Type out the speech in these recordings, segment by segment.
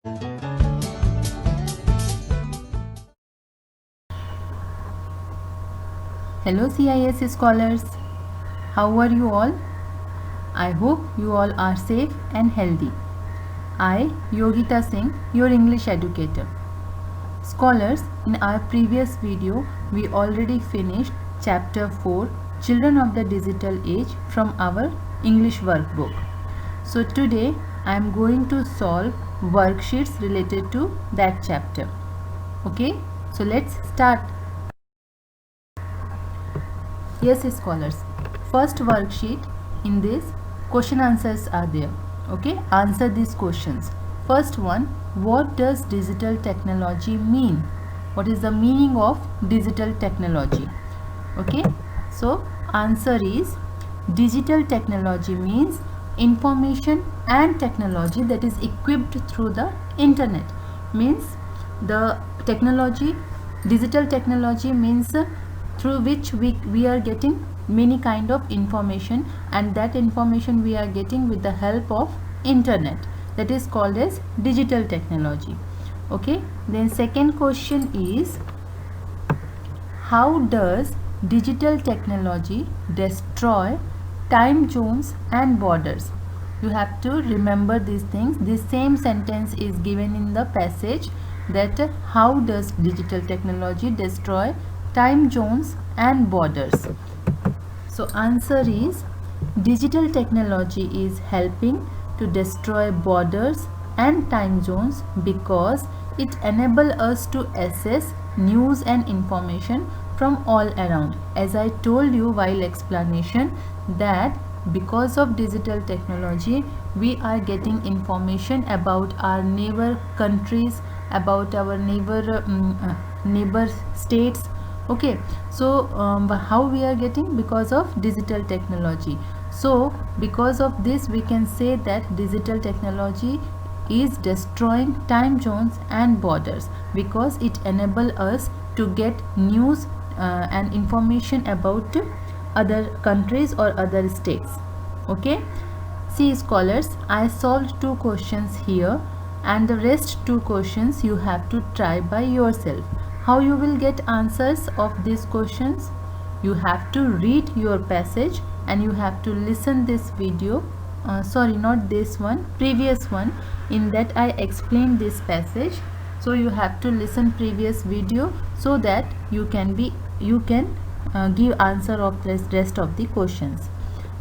Hello CIS scholars, how are you all? I hope you all are safe and healthy. I, Yogita Singh, your English educator. Scholars, in our previous video, we already finished chapter 4, Children of the Digital Age, from our English workbook. So today I am going to solve worksheets related to that chapter. Okay, so let's start. Yes, scholars, first worksheet, in this question answers are there. Okay, answer these questions. First one, what does digital technology mean? What is the meaning of digital technology? Okay, so answer is digital technology means information and technology that is equipped through the internet. Means the technology, digital technology means through which we are getting many kind of information, and that information we are getting with the help of internet, that is called as digital technology. Okay, then second question is, how does digital technology destroy time zones and borders? You have to remember these things. This same sentence is given in the passage, that how does digital technology destroy time zones and borders. So answer is, digital technology is helping to destroy borders and time zones because it enables us to access news and information from all around. As I told you while explanation, that because of digital technology we are getting information about our neighbor countries, about our neighbor states. Okay, so how we are getting? Because of digital technology. So because of this we can say that digital technology is destroying time zones and borders because it enables us to get news and information about other countries or other states. Okay, see scholars, I solved 2 questions here, and the rest 2 questions you have to try by yourself. How you will get answers of these questions? You have to read your passage and you have to listen this video, sorry, not this one, previous one, in that I explained this passage. So you have to listen previous video so that you can give answer of the rest of the questions.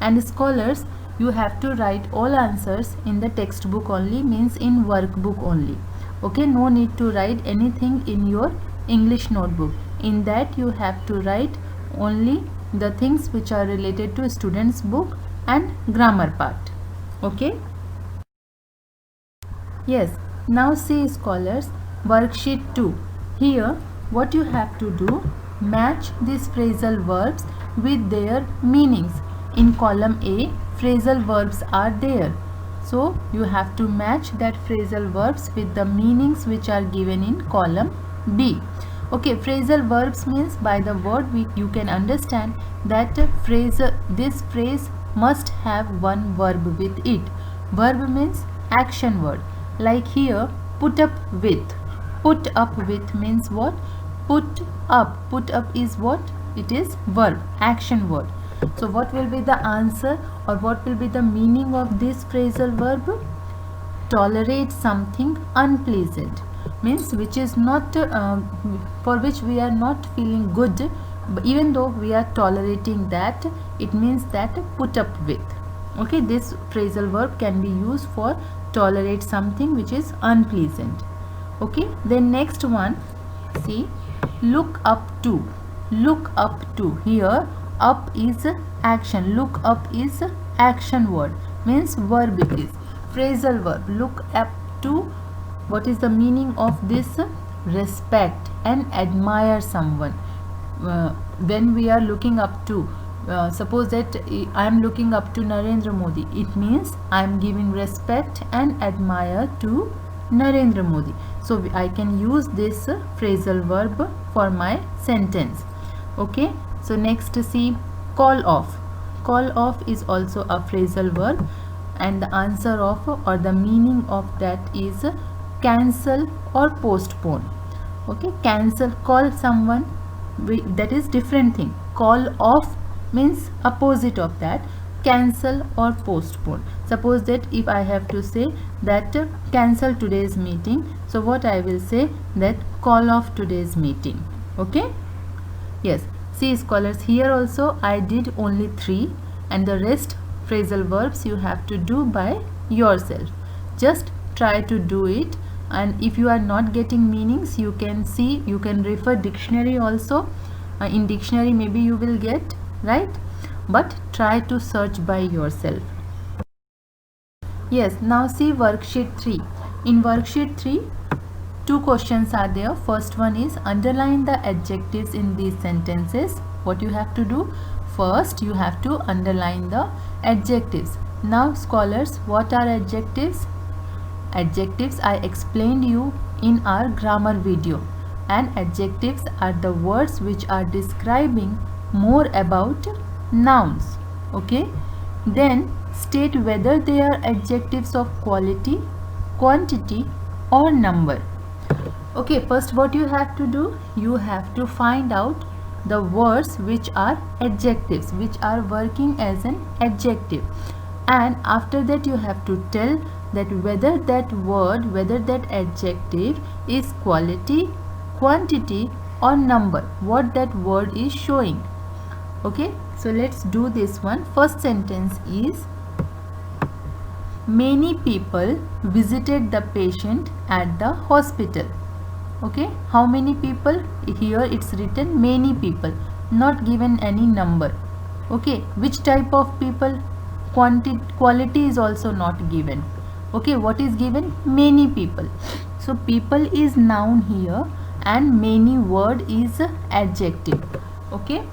And scholars, you have to write all answers in the textbook only, means in workbook only. Okay, no need to write anything in your English notebook. In that you have to write only the things which are related to students book and grammar part. Okay, yes, now see scholars, worksheet 2. Here what you have to do, match these phrasal verbs with their meanings. In column A, phrasal verbs are there, so you have to match that phrasal verbs with the meanings which are given in column B. Okay, phrasal verbs means by the word you can understand that this phrase must have one verb with it. Verb means action word. Like here, put up with. Put up with means what? Put up. Put up is what? It is verb, action word. So what will be the answer, or what will be the meaning of this phrasal verb? Tolerate something unpleasant, means which is not for which we are not feeling good, but even though we are tolerating that, it means that put up with. Okay, this phrasal verb can be used for tolerate something which is unpleasant. Okay, then next one, see, look up to. Look up to, here up is action, look up is action word, means verb it is. Phrasal verb, look up to, what is the meaning of this? Respect and admire someone. When we are looking up to, suppose that I am looking up to Narendra Modi, it means I am giving respect and admire to Narendra Modi. So I can use this phrasal verb for my sentence. Okay, so next see, call off. Call off is also a phrasal verb, and the answer of or the meaning of that is cancel or postpone. Okay, cancel, call someone, that is different thing. Call off means opposite of that, cancel or postpone. Suppose that if I have to say that cancel today's meeting, so what I will say, that call off today's meeting. Okay, yes. See scholars, here also I did only 3, and the rest phrasal verbs you have to do by yourself. Just try to do it, and if you are not getting meanings, you can see, you can refer dictionary also. In dictionary maybe you will get, right? But try to search by yourself. Yes, now see worksheet 3. In worksheet 3, 2 questions are there. First one is underline the adjectives in these sentences. What you have to do? First you have to underline the adjectives. Now scholars, what are adjectives? Adjectives I explained you in our grammar video, and adjectives are the words which are describing more about nouns. Okay, then state whether they are adjectives of quality, quantity or number. Okay, first what you have to do, you have to find out the words which are adjectives, which are working as an adjective, and after that you have to tell that whether that word, whether that adjective is quality, quantity or number, what that word is showing. Okay, so let's do this one. First sentence is many people visited the patient at the hospital. Okay, how many people? Here it's written many people, not given any number. Okay, which type of people? Quality is also not given. Okay, what is given? Many people. So people is noun here and many word is adjective. Okay,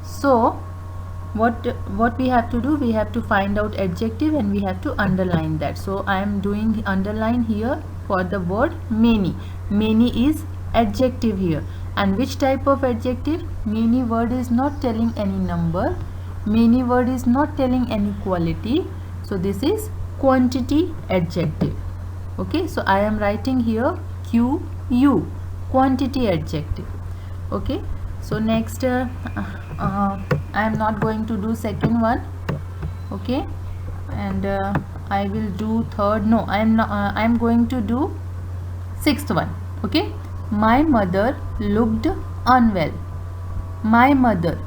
so what we have to do, we have to find out adjective and we have to underline that. So I am doing underline here for the word many. Many is adjective here, and which type of adjective? Many word is not telling any number, many word is not telling any quality, so this is quantity adjective. Okay, so I am writing here QU, quantity adjective. Okay, so next I am not going to do second one. Okay, and I will do third. No, I am not. I am going to do sixth one. Okay, my mother looked unwell. My mother.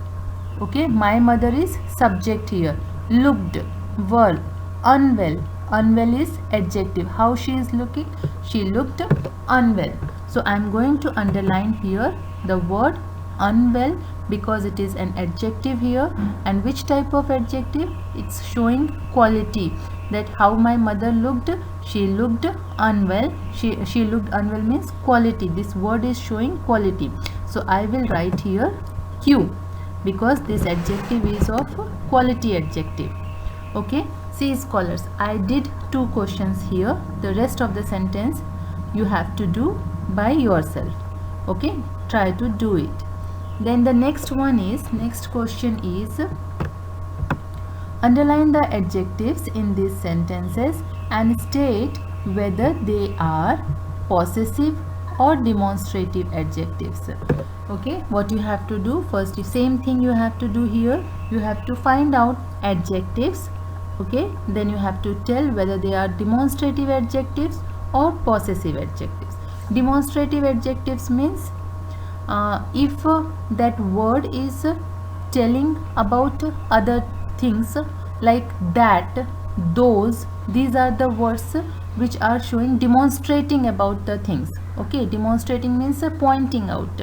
Okay, my mother is subject here. Looked, verb. Unwell. Unwell is adjective. How she is looking? She looked unwell. So I am going to underline here the word unwell because it is an adjective here. And which type of adjective? It's showing quality, that how my mother looked. She looked unwell. She looked unwell means quality. This word is showing quality. So I will write here Q because this adjective is of quality adjective. Okay, see scholars, I did 2 questions here. The rest of the sentence you have to do by yourself. Okay, try to do it. Then the next question is underline the adjectives in these sentences and state whether they are possessive or demonstrative adjectives. Okay, what you have to do, first the same thing you have to do here. You have to find out adjectives. Okay, then you have to tell whether they are demonstrative adjectives or possessive adjectives. Demonstrative adjectives means if that word is telling about other things like that, those, these are the words which are showing demonstrating about the things. Okay, demonstrating means pointing out,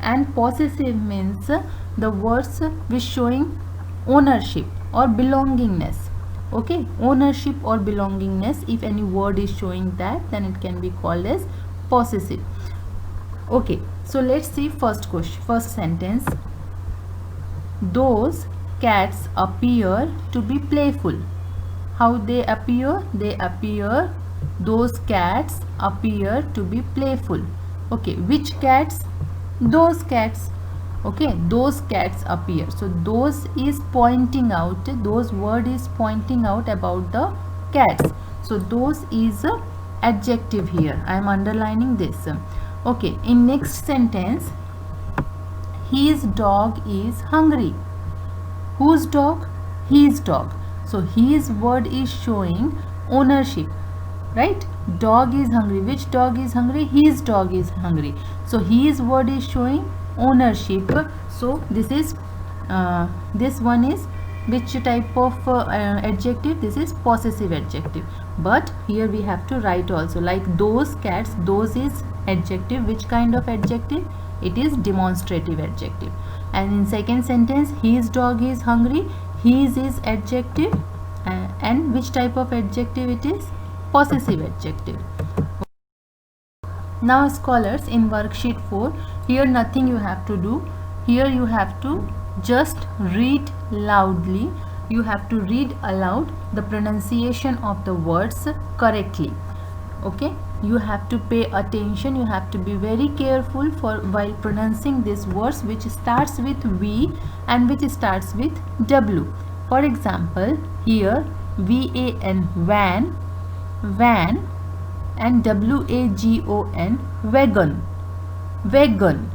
and possessive means the words which showing ownership or belongingness. Okay, ownership or belongingness, if any word is showing that, then it can be called as possessive. Okay, so let's see first sentence. Those cats appear to be playful. How they appear? They appear, those cats appear to be playful. Okay, which cats? Those cats. Okay, those cats appear. So those is pointing out, those word is pointing out about the cats. So those is adjective here. I am underlining this. Okay, in next sentence, his dog is hungry. Whose dog? His dog. So his word is showing ownership, right? Dog is hungry. Which dog is hungry? His dog is hungry. So his word is showing ownership. So this is this one is which type of adjective? This is possessive adjective. But here we have to write also, like those cats. Those is adjective. Which kind of adjective? It is demonstrative adjective. And in second sentence, his dog is hungry. His is adjective. And which type of adjective it is? Possessive adjective. Now scholars, in worksheet 4, here nothing you have to do. Here you have to just read loudly. You have to read aloud the pronunciation of the words correctly. Okay, you have to pay attention. You have to be very careful for while pronouncing these words which starts with V and which starts with W. For example, here VAN, van, van, and WAGON, wagon, wagon.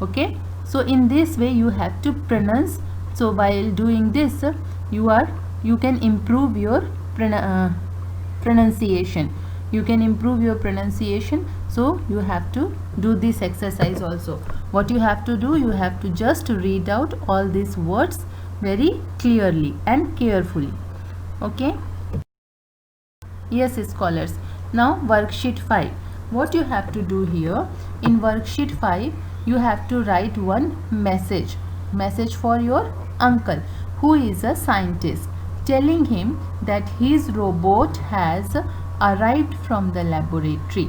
Okay, so in this way you have to pronounce. So while doing this, you can improve your pronunciation. You can improve your pronunciation. So you have to do this exercise also. What you have to do, you have to just read out all these words very clearly and carefully. Okay, yes scholars. Now worksheet 5, what you have to do here, in worksheet 5 you have to write one message for your uncle who is a scientist, telling him that his robot has arrived from the laboratory.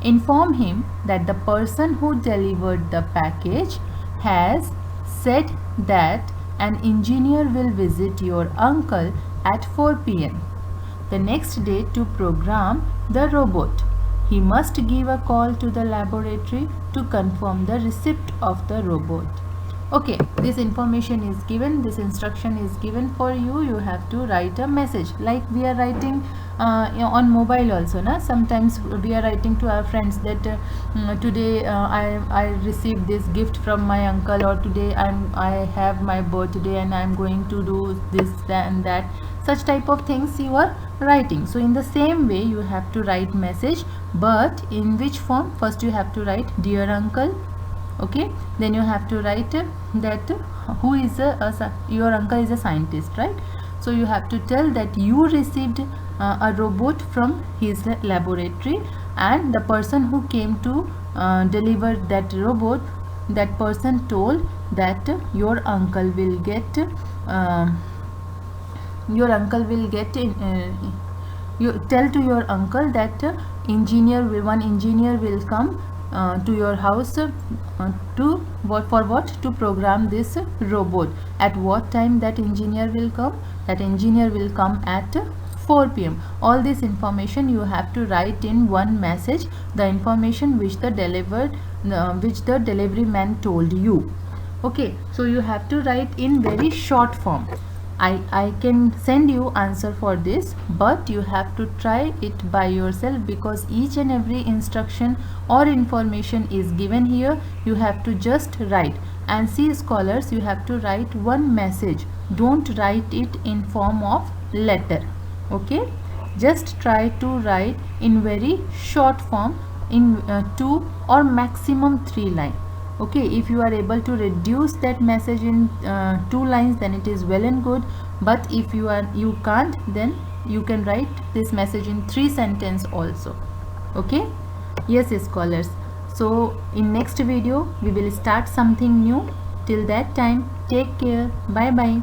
Inform him that the person who delivered the package has said that an engineer will visit your uncle at 4 p.m. the next day to program the robot. He must give a call to the laboratory to confirm the receipt of the robot. Okay, this information is given, this instruction is given for you. You have to write a message, like we are writing on mobile also, na? Sometimes we are writing to our friends that today I received this gift from my uncle, or today I have my birthday and I am going to do this, that and that. Such type of things you are writing. So in the same way you have to write message, but in which form? First you have to write dear uncle. Okay, then you have to write that who is your uncle is a scientist, right? So you have to tell that you received a robot from his laboratory, and the person who came to deliver that robot, that person told that your uncle will get you tell to your uncle that one engineer will come to your house to program this robot. At what time that engineer will come? That engineer will come at 4 p.m. All this information you have to write in one message, the information which the delivery man told you. Okay, so you have to write in very short form. I can send you answer for this, but you have to try it by yourself, because each and every instruction or information is given here. You have to just write. And see scholars, you have to write one message. Don't write it in form of letter. Okay, just try to write in very short form, in 2 or maximum 3 lines. Okay, if you are able to reduce that message in 2 lines, then it is well and good. But if you can't, then you can write this message in 3 sentences also. Okay, yes scholars. So in next video we will start something new. Till that time, take care. Bye bye.